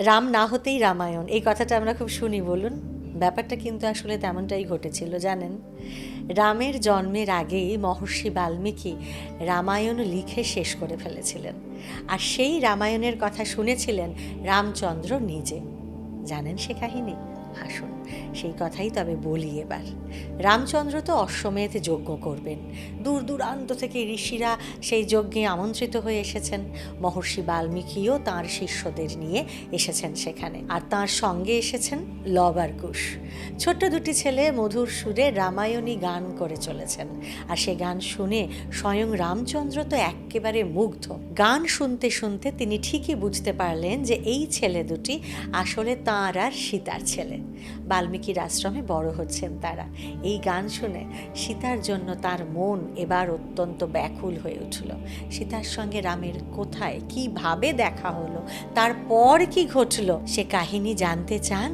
রাম না হতেই রামায়ণ, এই কথাটা আমরা খুব শুনি, বলুন। ব্যাপারটা কিন্তু আসলে তেমনটাই ঘটেছিল, জানেন। রামের জন্মের আগেই মহর্ষি বাল্মীকি রামায়ণ লিখে শেষ করে ফেলেছিলেন, আর সেই রামায়ণের কথা শুনেছিলেন রামচন্দ্র নিজে। জানেন সে কাহিনী? আসুন সেই কথাই তবে বলি এবার। রামচন্দ্র তো অশ্বমেধ যজ্ঞ করবেন। দূর দূরান্ত থেকে ঋষিরা সেই যজ্ঞে আমন্ত্রিত হয়ে এসেছেন। মহর্ষি বাল্মীকিও তাঁর শিষ্যদের নিয়ে এসেছেন সেখানে, আর তাঁর সঙ্গে এসেছেন লব আর কুশ। ছোট্ট দুটি ছেলে মধুর সুরে রামায়ণী গান করে চলেছেন, আর সে গান শুনে স্বয়ং রামচন্দ্র তো একেবারে মুগ্ধ। গান শুনতে শুনতে তিনি ঠিকই বুঝতে পারলেন যে এই ছেলে দুটি আসলে তাঁর আর সীতার ছেলে। বাল্মীকির আশ্রমে বড় হচ্ছেন তারা। এই গান শুনে সীতার জন্য তার মন এবার অত্যন্ত ব্যাকুল হয়ে উঠল। সীতার সঙ্গে রামের কোথায় কিভাবে দেখা হলো, তারপর কি ঘটলো, সে কাহিনী জানতে চান?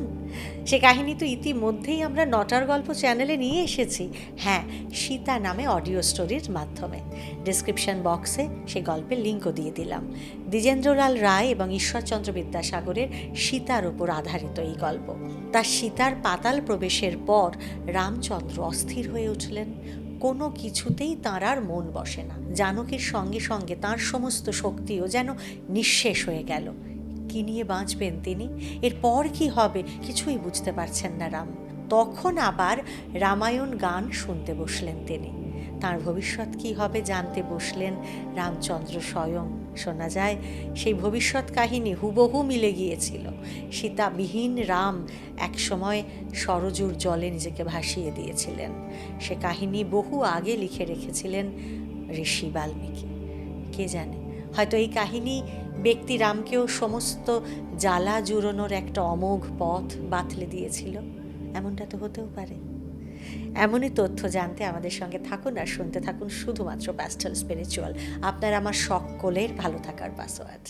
সে কাহিনী তো ইতিমধ্যেই আমরা নটার গল্প চ্যানেলে নিয়ে এসেছি। হ্যাঁ, সীতা নামে অডিও স্টোরির মাধ্যমে। ডেসক্রিপশন বক্সে সে গল্পের লিঙ্কও দিয়ে দিলাম। দ্বিজেন্দ্রলাল রায় এবং ঈশ্বরচন্দ্র বিদ্যাসাগরের সীতার উপর আধারিত এই গল্প। তার সীতার পাতাল প্রবেশের পর রামচন্দ্র অস্থির হয়ে উঠলেন। কোনো কিছুতেই তাঁর আর মন বসে না। জানকীর সঙ্গে সঙ্গে তাঁর সমস্ত শক্তিও যেন নিঃশেষ হয়ে গেল। কি নিয়ে বাঁচবেন তিনি? এরপর কি হবে কিছুই বুঝতে পারছেন না রাম। তখন আবার রামায়ণ গান শুনতে বসলেন তিনি। তার ভবিষ্যৎ কি হবে জানতে বসলেন রামচন্দ্র স্বয়ং। শোনা যায় সেই ভবিষ্যৎ কাহিনী হুবহু মিলে গিয়েছিল। সীতাবিহীন রাম একসময় সরজুর জলে নিজেকে ভাসিয়ে দিয়েছিলেন। সে কাহিনী বহু আগে লিখে রেখেছিলেন ঋষি বাল্মীকি। কে জানে, হয়তো এই কাহিনী ব্যক্তি রামকেও সমস্ত জ্বালা জুড়োনোর একটা অমোঘ পথ বাতলে দিয়েছিল। এমনটা তো হতেও পারে। এমনই তথ্য জানতে আমাদের সঙ্গে থাকুন আর শুনতে থাকুন শুধুমাত্র প্যাস্টেল স্পিরিচুয়াল, আপনার আমার সকলের ভালো থাকার পাসওয়ার্ড।